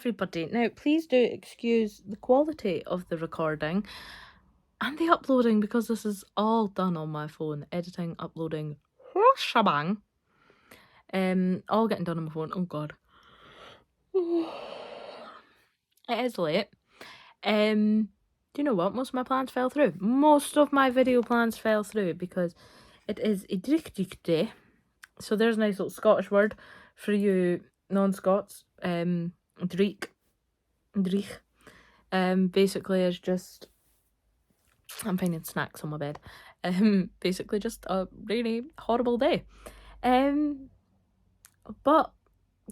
everybody. Now, please do excuse the quality of the recording and the uploading, because this is all done on my phone. Editing, uploading, shabang. All getting done on my phone. Oh god. It is late. Do you know what? Most of my plans fell through. Most of my video plans fell through because it is a Drich day. So there's a nice little Scottish word for you non-Scots. Drich. Basically is just, I'm finding snacks on my bed. Basically just a really horrible day. But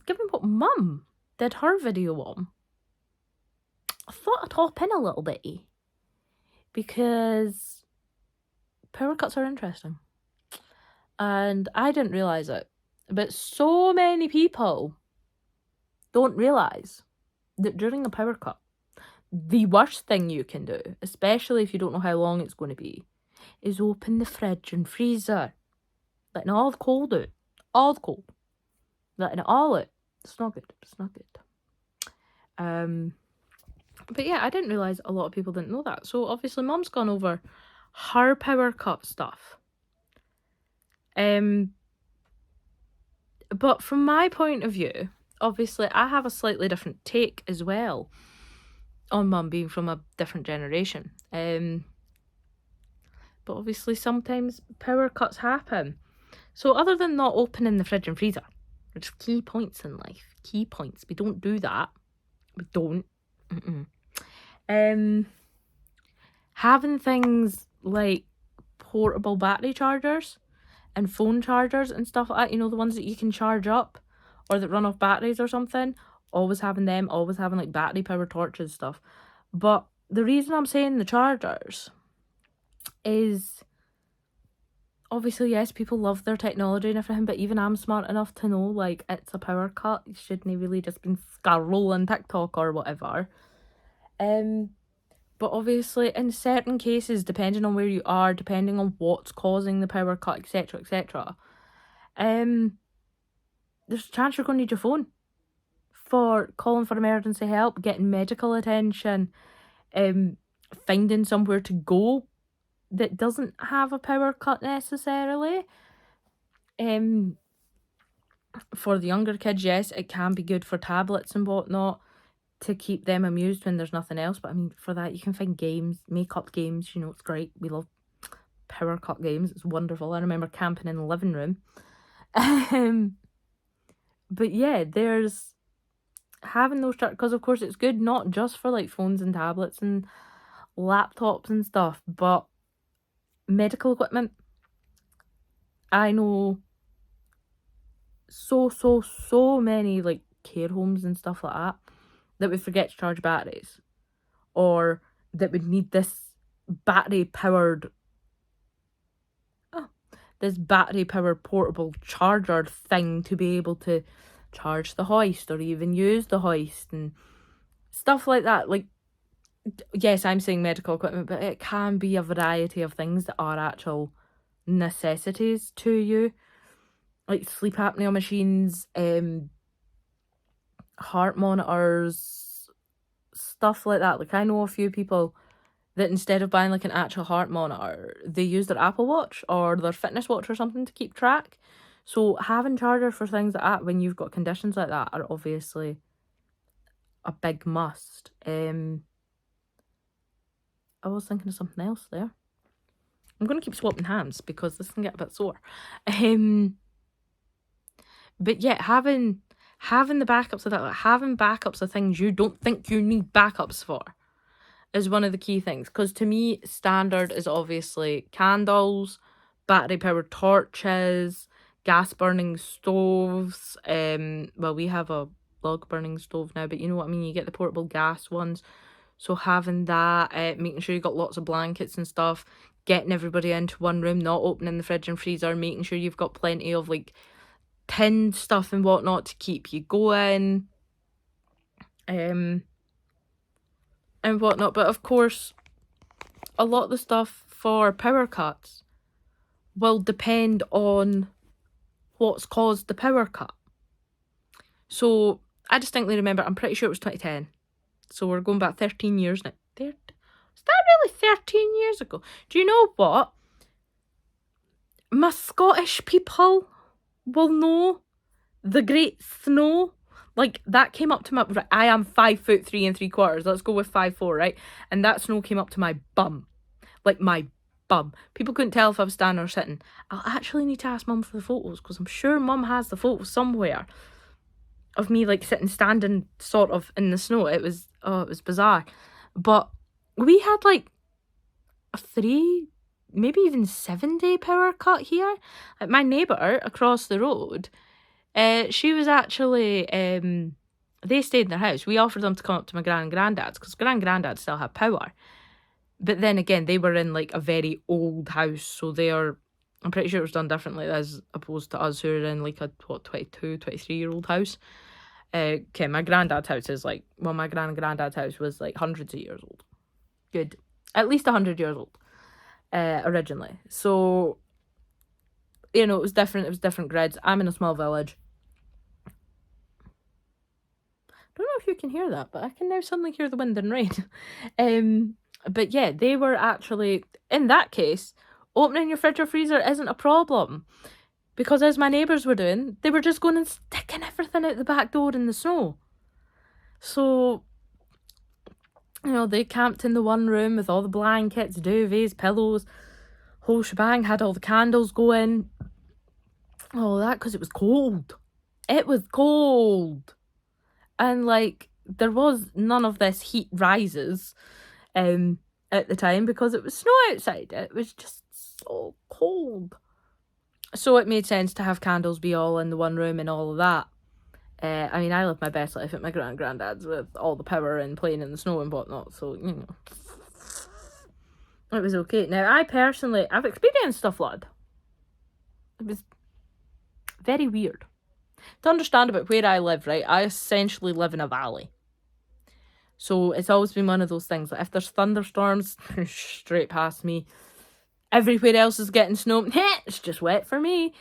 given what Mum did her video on, I thought I'd hop in a little bit, because power cuts are interesting. And I didn't realise it, but so many people don't realise that during a power cut, the worst thing you can do, especially if you don't know how long it's going to be, is open the fridge and freezer. Letting all the cold out. All the cold. Letting it all out. It's not good. It's not good. But yeah, I didn't realise a lot of people didn't know that. So obviously Mum's gone over her power cut stuff. But from my point of view, obviously I have a slightly different take as well on Mum being from a different generation. But obviously sometimes power cuts happen. So other than not opening the fridge and freezer, which is key points in life, key points, we don't do that. We don't. Having things like portable battery chargers and phone chargers and stuff like that, you know, the ones that you can charge up or that run off batteries or something, always having them, always having like battery powered torches stuff. But the reason I'm saying the chargers is, obviously, yes, people love their technology and everything, but even I'm smart enough to know, like, it's a power cut. You shouldn't really just been scrolling TikTok or whatever. But obviously, in certain cases, depending on where you are, depending on what's causing the power cut, etc., etc., there's a chance you're going to need your phone for calling for emergency help, getting medical attention, finding somewhere to go that doesn't have a power cut necessarily. For the younger kids, yes, it can be good for tablets and whatnot to keep them amused when there's nothing else. But I mean, for that, you can find games, make-up games, you know, it's great. We love power cut games. It's wonderful. I remember camping in the living room. But yeah, there's having those, because of course it's good not just for like phones and tablets and laptops and stuff, but medical equipment. I know so many like care homes and stuff like that would forget to charge batteries, or that would need this battery powered portable charger thing to be able to charge the hoist or even use the hoist and stuff like that. Like, yes, I'm saying medical equipment, but it can be a variety of things that are actual necessities to you, like sleep apnea machines, heart monitors, stuff like that. Like, I know a few people that instead of buying like an actual heart monitor, they use their Apple Watch or their fitness watch or something to keep track. So having chargers for things like that when you've got conditions like that are obviously a big must. I was thinking of something else there. I'm going to keep swapping hands because this can get a bit sore. But yeah, having the backups of that, like having backups of things you don't think you need backups for, is one of the key things. Because to me, standard is obviously candles, battery powered torches, gas burning stoves. Well, we have a log burning stove now, but you know what I mean, you get the portable gas ones. So having that, making sure you got lots of blankets and stuff, getting everybody into one room, not opening the fridge and freezer, making sure you've got plenty of like tin stuff and whatnot to keep you going, and whatnot. But of course, a lot of the stuff for power cuts will depend on what's caused the power cut. So I distinctly remember, I'm pretty sure it was 2010. So we're going back 13 years now. Is that really 13 years ago? Do you know what? My Scottish people will know the Great Snow. Like, that came up to my... I am 5'3¾". Let's go with 5'4", right? And that snow came up to my bum. Like, my bum. People couldn't tell if I was standing or sitting. I'll actually need to ask Mum for the photos, because I'm sure Mum has the photos somewhere of me, like, standing sort of in the snow. It was bizarre. But we had, like, a 3, maybe even 7-day power cut here. Like, my neighbour across the road, she was actually, they stayed in their house. We offered them to come up to my gran and granddad's, because gran and granddad still had power. But then again, they were in, like, a very old house, so I'm pretty sure it was done differently as opposed to us who are in, like, a, 22, 23-year-old house. Okay, my granddad's house is, like, well, my gran and granddad's house was, like, hundreds of years old. Good. At least 100 years old, originally. So, you know, it was different grids. I'm in a small village. Don't know if you can hear that, but I can now suddenly hear the wind and rain. But yeah, they were actually, in that case, opening your fridge or freezer isn't a problem. Because as my neighbours were doing, they were just going and sticking everything out the back door in the snow. So, you know, they camped in the one room with all the blankets, duvets, pillows, whole shebang, had all the candles going. All that, because it was cold. It was cold. And, like, there was none of this heat rises at the time because it was snow outside. It was just so cold. So it made sense to have candles be all in the one room and all of that. I mean, I lived my best life at my granddad's with all the power and playing in the snow and whatnot, so, you know, it was okay. Now, I've experienced a flood. It was very weird. To understand about where I live, right, I essentially live in a valley. So it's always been one of those things that if there's thunderstorms, straight past me. Everywhere else is getting snow. It's just wet for me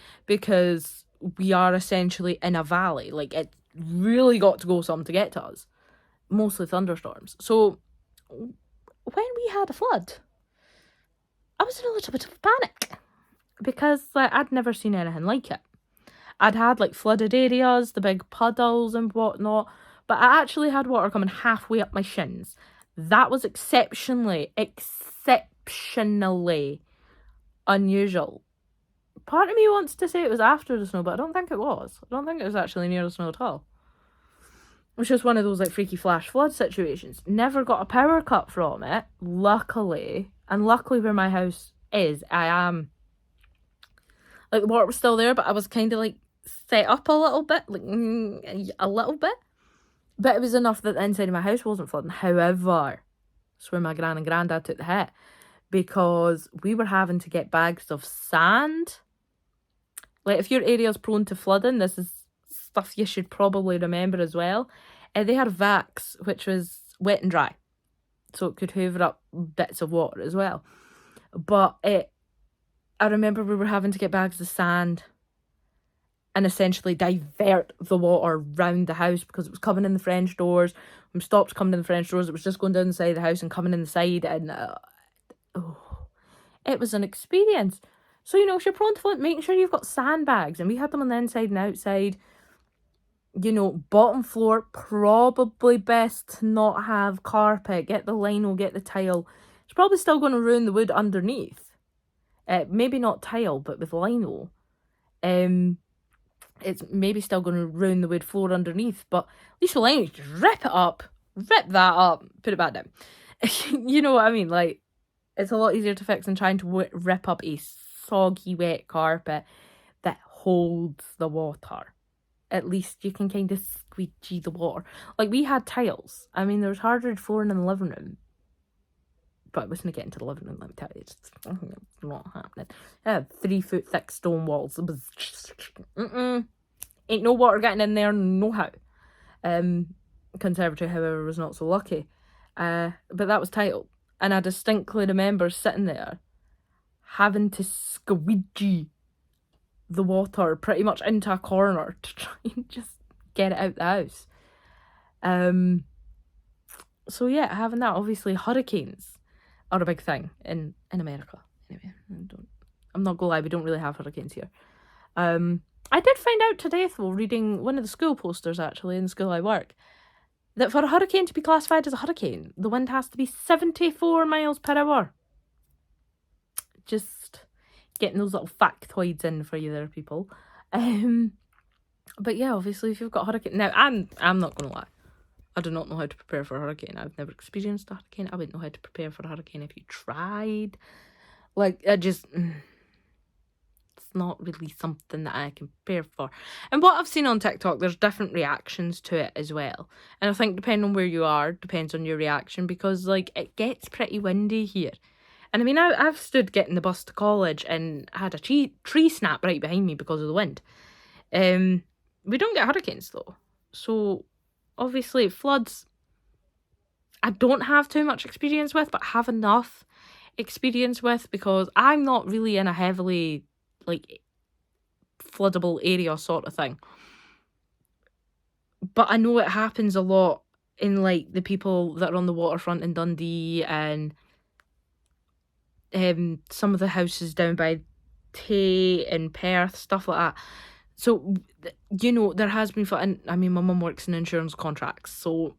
we are essentially in a valley. Like, it really got to go some to get to us. Mostly thunderstorms. So when we had a flood, I was in a little bit of panic because, like, I'd never seen anything like it. I'd had, like, flooded areas, the big puddles and whatnot, but I actually had water coming halfway up my shins. That was exceptionally unusual. Part of me wants to say it was after the snow, but I don't think it was. I don't think it was actually near the snow at all. It was just one of those, like, freaky flash flood situations. Never got a power cut from it, luckily. And luckily where my house is, I am, like, the water was still there, but I was kind of, like, set up a little bit. But it was enough that the inside of my house wasn't flooding. However, that's where my gran and granddad took the hit. Because we were having to get bags of sand. Like, if your area's prone to flooding, this is stuff you should probably remember as well. They had Baxe, which was wet and dry. So it could hoover up bits of water as well. But I remember we were having to get bags of sand and essentially divert the water round the house because it was coming in the French doors. When it stopped coming in the French doors, it was just going down the side of the house and coming in the side. And it was an experience. So, you know, if you're prone to flood, making sure you've got sandbags. And we had them on the inside and outside. You know, bottom floor, probably best to not have carpet. Get the lino, get the tile. It's probably still going to ruin the wood underneath. Maybe not tile, but with lino. It's maybe still going to ruin the wood floor underneath. But at least with lino, you just rip that up, put it back down. You know what I mean? Like, it's a lot easier to fix than trying to rip up a soggy, wet carpet that holds the water. At least you can kind of squeegee the water. Like, we had tiles. I mean, there was hardwood flooring in the living room. But I wasn't getting to the living room, let me tell you. It's not happening. I had 3-foot thick stone walls. It was... Ain't no water getting in there, no how. Conservatory, however, was not so lucky. But that was tiled. And I distinctly remember sitting there having to squeegee the water pretty much into a corner to try and just get it out the house. So yeah, having that. Obviously, hurricanes are a big thing in America. Anyway, I'm not gonna lie, we don't really have hurricanes here. I did find out today, though, reading one of the school posters, actually, in the school I work, that for a hurricane to be classified as a hurricane, the wind has to be 74 miles per hour. Just getting those little factoids in for you there, people. But yeah, obviously, if you've got a hurricane... Now, I'm not going to lie. I do not know how to prepare for a hurricane. I've never experienced a hurricane. I wouldn't know how to prepare for a hurricane if you tried. Like, it's not really something that I can prepare for. And what I've seen on TikTok, there's different reactions to it as well. And I think depending on where you are, depends on your reaction, because, like, it gets pretty windy here. And I mean, I've stood getting the bus to college and had a tree snap right behind me because of the wind. We don't get hurricanes, though. So, obviously, floods, I don't have too much experience with, but have enough experience with, because I'm not really in a heavily, like, floodable area sort of thing. But I know it happens a lot in, like, the people that are on the waterfront in Dundee and some of the houses down by Tay and Perth, stuff like that. So, you know, there has been flooding. I mean, my mum works in insurance contracts, so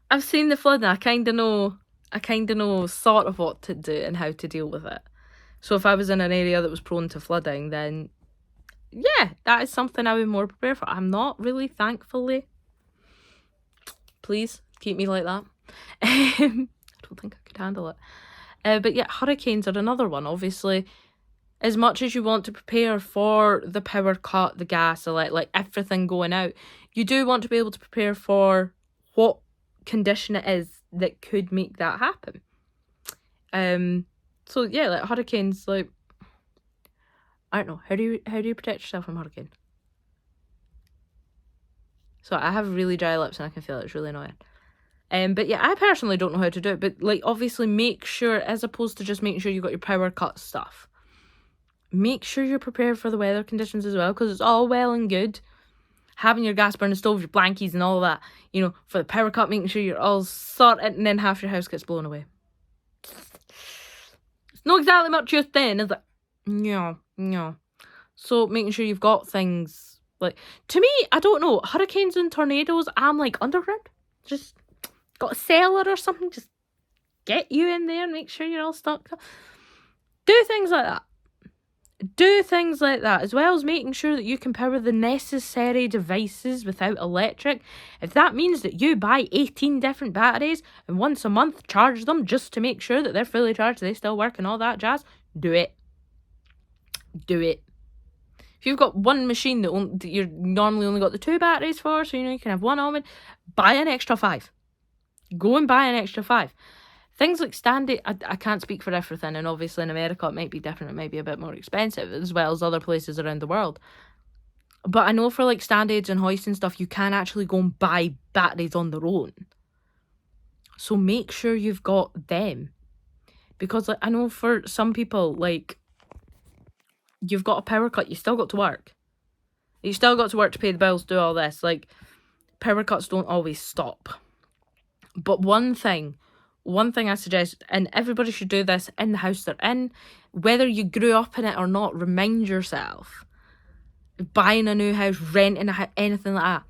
I've seen the flooding. I kind of know sort of what to do and how to deal with it. So if I was in an area that was prone to flooding, then yeah, that is something I would more prepare for. I'm not really, thankfully. Please keep me like that. I don't think I could handle it. But yeah, hurricanes are another one. Obviously, as much as you want to prepare for the power cut, the gas, like everything going out, you do want to be able to prepare for what condition it is that could make that happen. So yeah, like hurricanes, like, I don't know, how do you protect yourself from a hurricane? So I have really dry lips and I can feel it. It's really annoying. But yeah, I personally don't know how to do it. But like, obviously, make sure, as opposed to just making sure you got your power cut stuff, make sure you're prepared for the weather conditions as well, because it's all well and good having your gas burning stove, your blankies and all of that, you know, for the power cut, making sure you're all sorted, and then half your house gets blown away. It's not exactly much use then, is it? No. So making sure you've got things, like, to me, I don't know, hurricanes and tornadoes, I'm like, underground. Just got a cellar or something, just get you in there and make sure you're all stocked up. Do things like that. Do things like that, as well as making sure that you can power the necessary devices without electric. If that means that you buy 18 different batteries and once a month charge them just to make sure that they're fully charged, they still work and all that jazz, do it. Do it. If you've got one machine that you're normally only got the 2 batteries for, so you know you can have one oven, buy an extra 5. Go and buy an extra 5. Things like standard, I can't speak for everything, and obviously in America it might be different, it might be a bit more expensive, as well as other places around the world. But I know for like stand-aids and hoists and stuff, you can actually go and buy batteries on their own. So make sure you've got them. Because like, I know for some people, like, you've got a power cut, you still got to work. You still got to work to pay the bills, do all this. Like, power cuts don't always stop. But one thing I suggest, and everybody should do this in the house they're in, whether you grew up in it or not, remind yourself, buying a new house, renting a house, anything like that,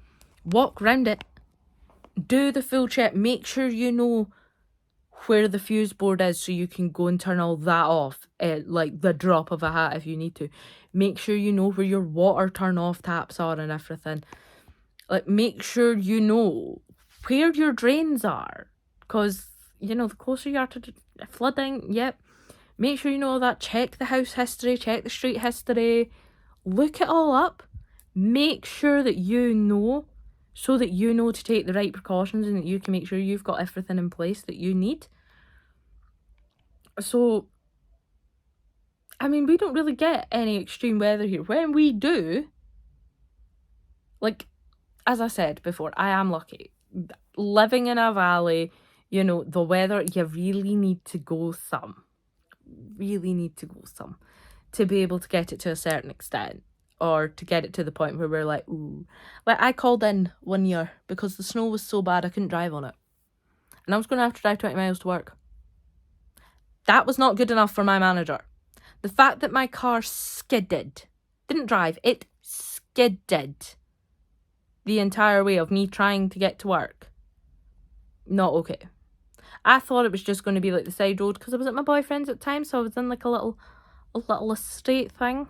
walk around it, do the full check, make sure you know where the fuse board is so you can go and turn all that off at like the drop of a hat if you need to. Make sure you know where your water turn off taps are and everything. Like, make sure you know where your drains are, because, you know, the closer you are to flooding, yep. Make sure you know all that. Check the house history, check the street history, look it all up. Make sure that you know, so that you know to take the right precautions and that you can make sure you've got everything in place that you need. So, I mean, we don't really get any extreme weather here. When we do, like, as I said before, I am lucky. Living in a valley, you know, the weather, you really need to go some. To be able to get it to a certain extent. or to get it to the point where we're like, ooh. Like, I called in one year because the snow was so bad I couldn't drive on it. And I was going to have to drive 20 miles to work. That was not good enough for my manager. The fact that my car skidded, didn't drive, it skidded the entire way of me trying to get to work. Not okay. I thought it was just going to be like the side road because I was at my boyfriend's at the time, so I was in like a little estate thing.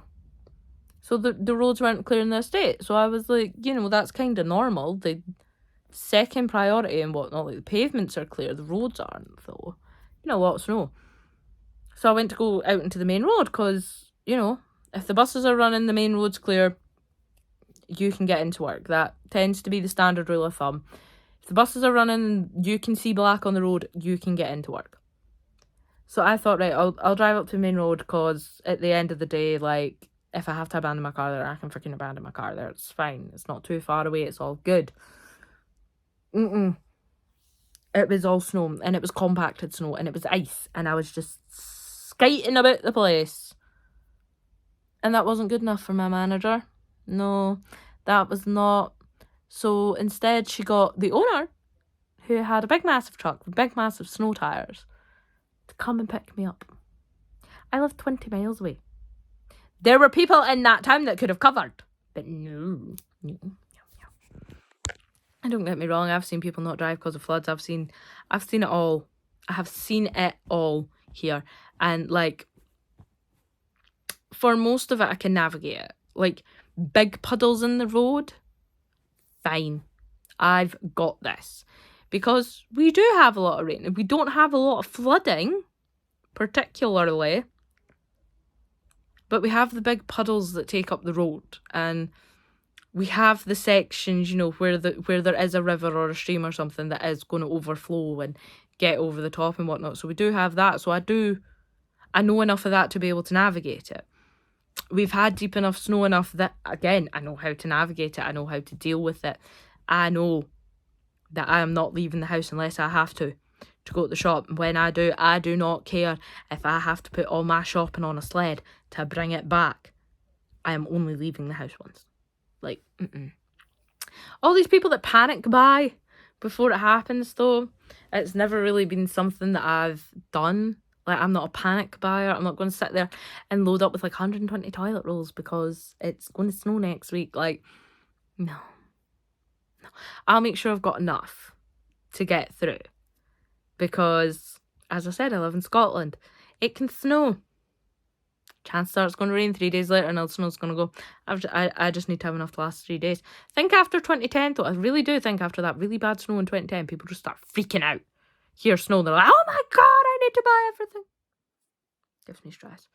So the roads weren't clear in the estate. So I was like, that's kind of normal. The second priority and whatnot, like the pavements are clear, the roads aren't, though. A lot of snow. So I went to go out into the main road because, if the buses are running, the main road's clear, you can get into work. That tends to be the standard rule of thumb. If the buses are running, you can see black on the road, you can get into work. So I thought, right, I'll drive up to the main road because at the end of the day, like, if I have to abandon my car there, I can freaking abandon my car there. It's fine. It's not too far away. It's all good. It was all snow, and it was compacted snow, and it was ice, and I was just skating about the place. And that wasn't good enough for my manager. No, that was not. So instead, she got the owner, who had a big massive truck with big massive snow tires, to come and pick me up. I live 20 miles away. There were people in that town that could have covered, but no. And don't get me wrong, I've seen people not drive because of floods. I've seen it all. I have seen it all here. And like, for most of it, I can navigate it. Like, big puddles in the road, fine. I've got this. Because we do have a lot of rain. We don't have a lot of flooding, particularly. But we have the big puddles that take up the road. And we have the sections, where there is a river or a stream or something that is going to overflow and get over the top and whatnot. So we do have that. So I know enough of that to be able to navigate it. We've had deep enough snow enough that, again, I know how to navigate it. I know how to deal with it. I know that I am not leaving the house unless I have to go to the shop. And when I do not care if I have to put all my shopping on a sled to bring it back. I am only leaving the house once. Like, all these people that panic buy before it happens, though, it's never really been something that I've done. Like, I'm not a panic buyer. I'm not going to sit there and load up with like 120 toilet rolls because it's going to snow next week. Like, no. I'll make sure I've got enough to get through. Because, as I said, I live in Scotland. It can snow. Chances are it's going to rain 3 days later and the snow's going to go. I just need to have enough to last 3 days. Think after 2010, though. I really do think after that really bad snow in 2010, people just start freaking out. Hear snow, they're like, oh my God, I need to buy everything. Gives me stress.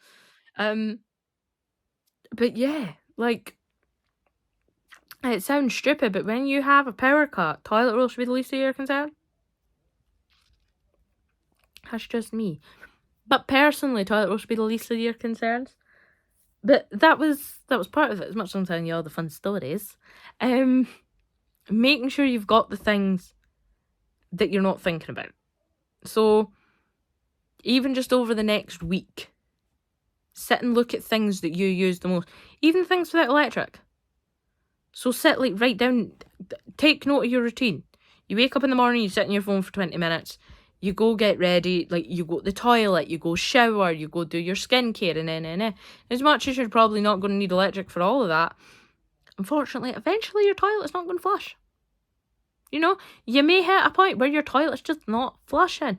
But yeah, like, it sounds stupid, but when you have a power cut, toilet roll should be the least of your concern. That's just me. But personally, toilet roll should be the least of your concerns. But that was part of it, as much as I'm telling you all the fun stories. Making sure you've got the things that you're not thinking about. So, even just over the next week, sit and look at things that you use the most. Even things without electric. So sit, like, write down, take note of your routine. You wake up in the morning, you sit on your phone for 20 minutes. You go get ready, like, you go to the toilet, you go shower, you go do your skincare, and as much as you're probably not going to need electric for all of that, unfortunately, eventually your toilet's not going to flush. You may hit a point where your toilet's just not flushing.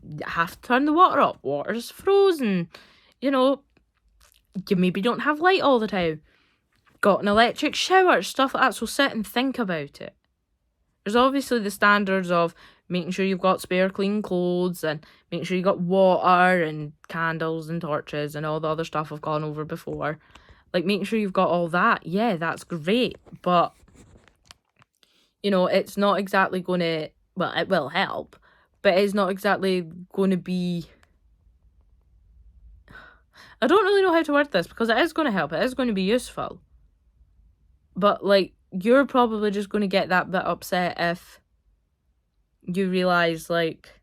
You have to turn the water up. Water's frozen. You maybe don't have light all the time. Got an electric shower, stuff like that. So sit and think about it. There's obviously the standards of making sure you've got spare clean clothes and making sure you've got water and candles and torches and all the other stuff I've gone over before. Like, making sure you've got all that. Yeah, that's great. But, it's not exactly going to... Well, it will help. But it's not exactly going to be... I don't really know how to word this because it is going to help. It is going to be useful. But, like, you're probably just going to get that bit upset if you realise, like,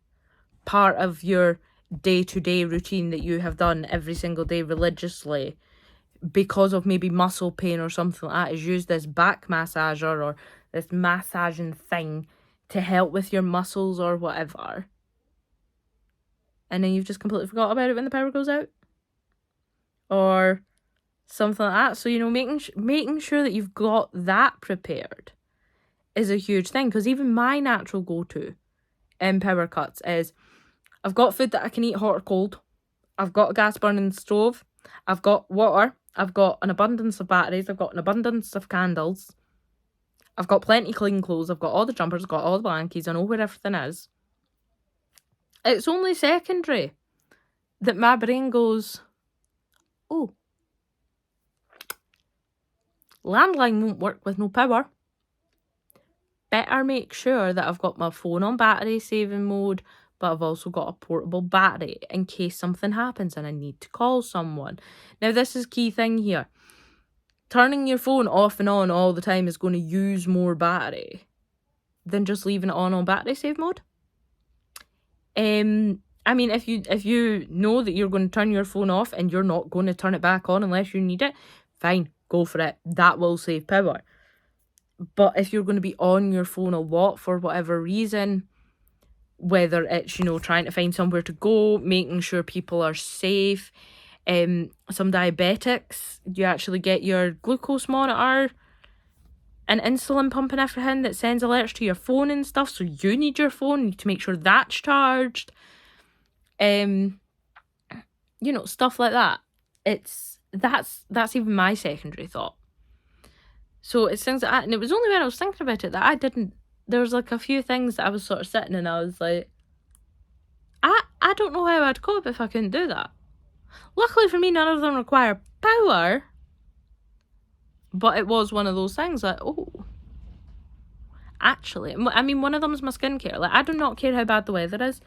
part of your day-to-day routine that you have done every single day religiously because of maybe muscle pain or something like that, is use this back massager or this massaging thing to help with your muscles or whatever. And then you've just completely forgot about it when the power goes out. Or something like that. So, making sure that you've got that prepared is a huge thing. Because even my natural go-to in power cuts is, I've got food that I can eat hot or cold. I've got a gas burning stove. I've got water. I've got an abundance of batteries. I've got an abundance of candles. I've got plenty clean clothes. I've got all the jumpers. I've got all the blankies. I know where everything is. It's only secondary that my brain goes, oh, landline won't work with no power. Better make sure that I've got my phone on battery saving mode, but I've also got a portable battery in case something happens and I need to call someone. Now, this is key thing here. Turning your phone off and on all the time is going to use more battery than just leaving it on battery save mode. I mean, if you know that you're going to turn your phone off and you're not going to turn it back on unless you need it, fine, go for it. That will save power. But if you're going to be on your phone a lot for whatever reason, whether it's, trying to find somewhere to go, making sure people are safe, some diabetics, you actually get your glucose monitor and insulin pump and everything that sends alerts to your phone and stuff, so you need your phone, you need to make sure that's charged. Stuff like that. That's even my secondary thought. So it's things like that, and it was only when I was thinking about it that there was like a few things that I was sort of sitting and I was like, I don't know how I'd cope if I couldn't do that. Luckily for me, none of them require power, but it was one of those things like, oh, actually, I mean, one of them is my skincare. Like, I do not care how bad the weather is,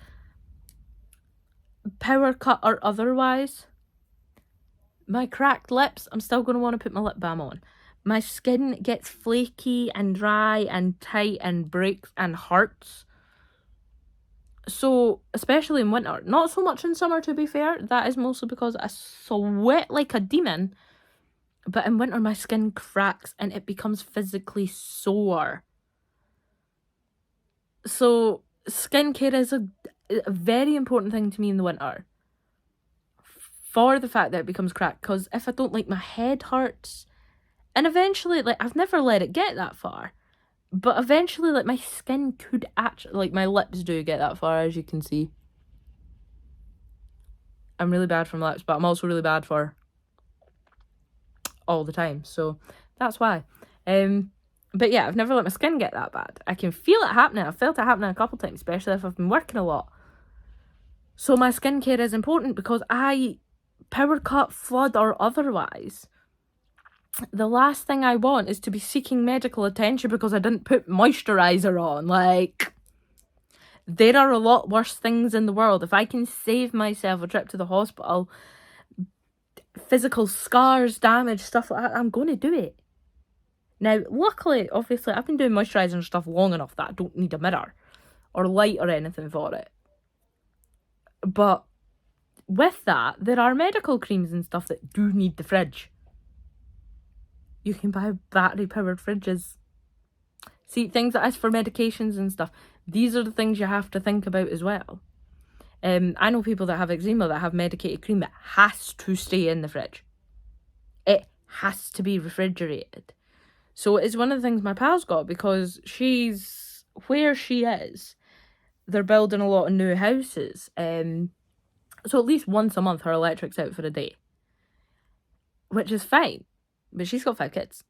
power cut or otherwise. My cracked lips, I'm still going to want to put my lip balm on. My skin gets flaky and dry and tight and breaks and hurts. So, especially in winter. Not so much in summer, to be fair. That is mostly because I sweat like a demon. But in winter, my skin cracks and it becomes physically sore. So, skincare is a very important thing to me in the winter. For the fact that it becomes cracked. Because if I don't, my head hurts. And eventually, I've never let it get that far. But eventually, my skin could actually, my lips do get that far, as you can see. I'm really bad for my lips, but I'm also really bad for all the time. So, that's why. But yeah, I've never let my skin get that bad. I can feel it happening. I've felt it happening a couple times, especially if I've been working a lot. So, my skincare is important because power cut, flood, or otherwise, the last thing I want is to be seeking medical attention because I didn't put moisturizer on. There are a lot worse things in the world. If I can save myself a trip to the hospital, physical scars, damage, stuff like that, I'm going to do it. Now, luckily, obviously, I've been doing moisturising and stuff long enough that I don't need a mirror or light or anything for it. But with that, there are medical creams and stuff that do need the fridge. You can buy battery-powered fridges. See, things like this for medications and stuff. These are the things you have to think about as well. I know people that have eczema that have medicated cream that has to stay in the fridge. It has to be refrigerated. So it's one of the things my pal's got because where she is, they're building a lot of new houses. So at least once a month her electric's out for a day. Which is fine. But she's got 5 kids.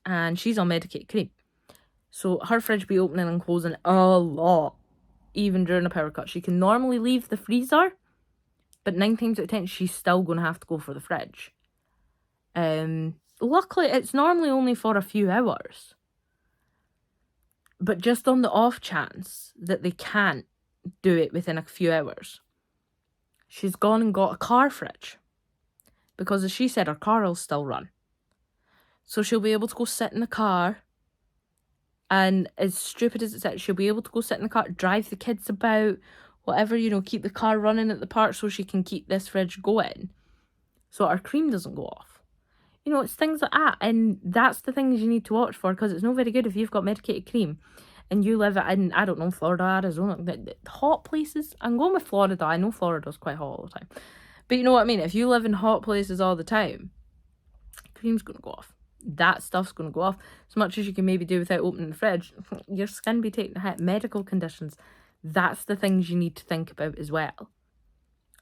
And she's on medicated cream. So her fridge be opening and closing a lot. Even during a power cut. She can normally leave the freezer. But 9 times out of 10 she's still going to have to go for the fridge. Luckily it's normally only for a few hours. But just on the off chance that they can't do it within a few hours, she's gone and got a car fridge. Because as she said, her car will still run. So she'll be able to go sit in the car. And as stupid as it is, she'll be able to go sit in the car, drive the kids about, whatever, keep the car running at the park so she can keep this fridge going. So our cream doesn't go off. You know, it's things like that. And that's the things you need to watch for, because it's not very good if you've got medicated cream and you live in, I don't know, Florida, Arizona, the hot places. I'm going with Florida. I know Florida's quite hot all the time. But you know what I mean? If you live in hot places all the time, cream's going to go off. That stuff's going to go off. As much as you can maybe do without opening the fridge, your skin be taking a hit. Medical conditions, that's the things you need to think about as well.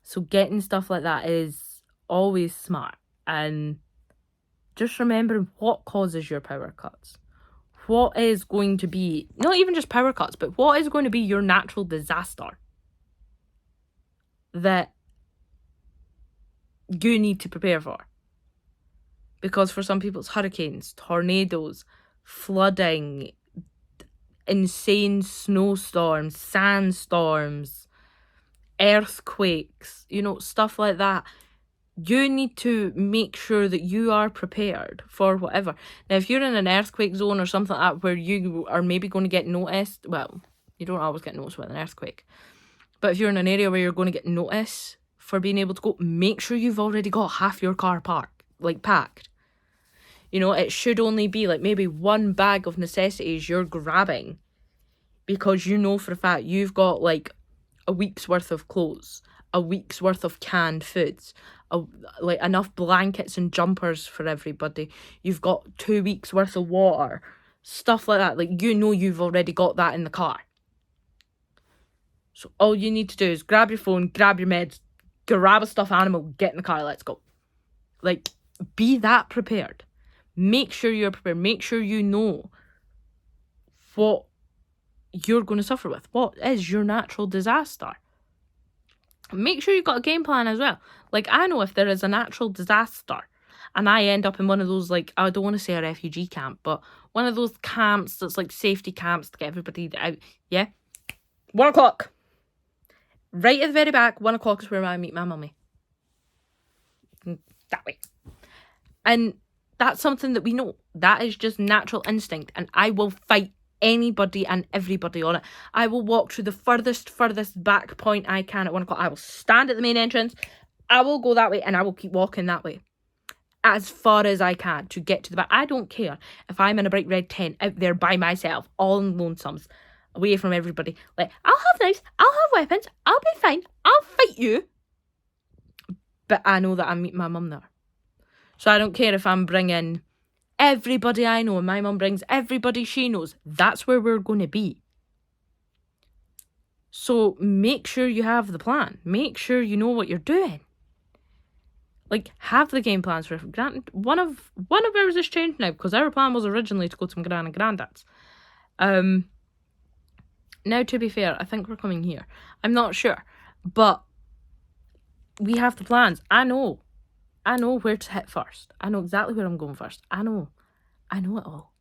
So getting stuff like that is always smart. And just remembering what causes your power cuts. What is going to be, not even just power cuts, but what is going to be your natural disaster that you need to prepare for. Because for some people it's hurricanes, tornadoes, flooding, insane snowstorms, sandstorms, earthquakes, you know, stuff like that. You need to make sure that you are prepared for whatever. Now, if you're in an earthquake zone or something like that where you are maybe going to get noticed, well, you don't always get noticed with an earthquake. But if you're in an area where you're going to get noticed for being able to go, make sure you've already got half your car packed. You know, it should only be like maybe one bag of necessities you're grabbing because you know for a fact you've got like a week's worth of clothes, a week's worth of canned foods, like enough blankets and jumpers for everybody. You've got 2 weeks worth of water, stuff like that. Like, you know, you've already got that in the car. So all you need to do is grab your phone, grab your meds, grab a stuffed animal, get in the car, let's go. Like, be that prepared. Make sure you're prepared. Make sure you know what you're going to suffer with. What is your natural disaster? Make sure you've got a game plan as well. Like, I know if there is a natural disaster and I end up in one of those, like, I don't want to say a refugee camp, but one of those camps that's like safety camps to get everybody out. Yeah. 1 o'clock. Right at the very back, 1 o'clock is where I meet my mummy. That way. And that's something that we know. That is just natural instinct. And I will fight anybody and everybody on it. I will walk to the furthest back point I can at 1 o'clock. I will stand at the main entrance. I will go that way and I will keep walking that way as far as I can to get to the back. I don't care if I'm in a bright red tent out there by myself, all in lonesomes, away from everybody. Like, I'll have knives, I'll have weapons, I'll be fine, I'll fight you. But I know that I'm meeting my mum there. So I don't care if I'm bringing everybody I know and my mum brings everybody she knows. That's where we're going to be. So make sure you have the plan. Make sure you know what you're doing. Like, have the game plans for it. Granted, one of ours is changed now because our plan was originally to go to my gran and granddad's. Now, to be fair, I think we're coming here. I'm not sure. But we have the plans. I know where to hit first. I know exactly where I'm going first. I know it all.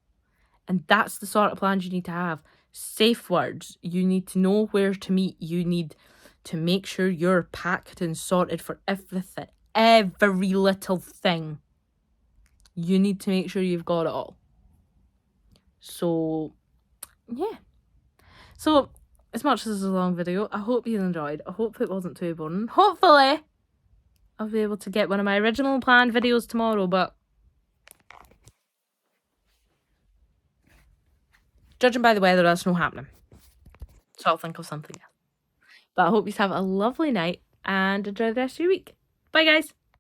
And that's the sort of plans you need to have. Safe words. You need to know where to meet. You need to make sure you're packed and sorted for everything. Every little thing. You need to make sure you've got it all. So, yeah. So, as much as this is a long video, I hope you enjoyed. I hope it wasn't too boring. Hopefully, I'll be able to get one of my original planned videos tomorrow, but judging by the weather, that's not happening. So I'll think of something else. But I hope you have a lovely night and enjoy the rest of your week. Bye, guys.